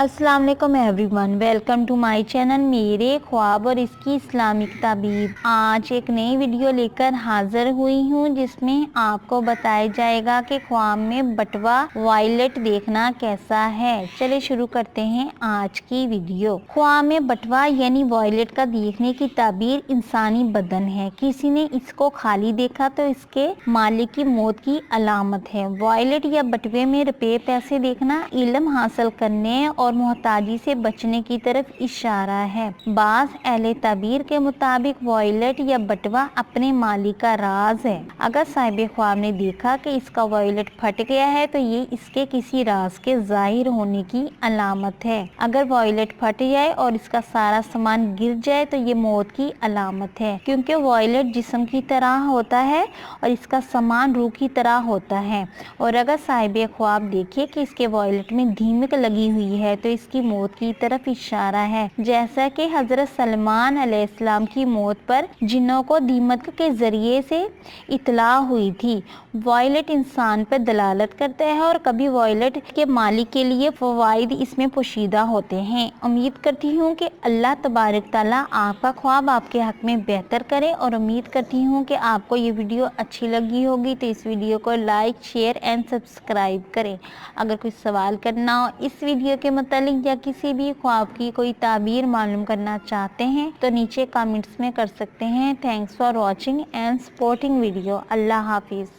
अस्सलाम वालेकुम everyone, welcome to my channel मेरे ख्वाब और इसकी इस्लामिक ताबीर। आज एक नई वीडियो लेकर हाजिर हुई हूँ जिसमें आपको बताया जाएगा कि ख्वाब में बटवा वायलेट देखना कैसा है। चलिए शुरू करते हैं आज की वीडियो। ख्वाब में बटवा यानी वायलेट का देखने की ताबीर इंसानी बदन है। किसी ने इसको खाली देखा तो इसके मालिक की मौत की अलामत है। वायलेट या बटवे में रुपए पैसे देखना इल्म हासिल करने और मोहताजी से बचने की तरफ इशारा है। बाज़ अहले ताबीर के मुताबिक वायलेट या बटवा अपने मालिक का राज है। अगर साहिब ख्वाब ने देखा कि इसका वायलेट फट गया है तो ये इसके किसी राज के जाहिर होने की अलामत है। अगर वायलेट फट जाए और इसका सारा सामान गिर जाए तो ये मौत की अलामत है, क्योंकि वायलेट जिस्म की तरह होता है और इसका सामान रूह की तरह होता है। और अगर साहिब ख्वाब देखे कि इसके वायलेट में दीमक लगी हुई है तो इसकी मौत की तरफ इशारा है। जैसा कि हजरत सलमान अलैहिस्सलाम की मौत पर जिन्नों को दीमक के जरिए से इतला हुई थी। वायलेट इंसान पर दलालत करता है और कभी वायलेट के मालिक के लिए फवाइद इसमें पोशीदा होते हैं। उम्मीद करती हूँ कि अल्लाह तबारक ताला आपका ख्वाब आपके हक में बेहतर करे और उम्मीद करती हूँ कि आपको ये वीडियो अच्छी लगी होगी तो इस वीडियो को लाइक, शेयर एंड सब्सक्राइब करें। अगर कुछ सवाल करना हो इस वीडियो के मतलब या किसी भी ख्वाब की कोई ताबीर मालूम करना चाहते हैं तो नीचे कमेंट्स में कर सकते हैं। Thanks for watching and supporting video. अल्लाह हाफिज़।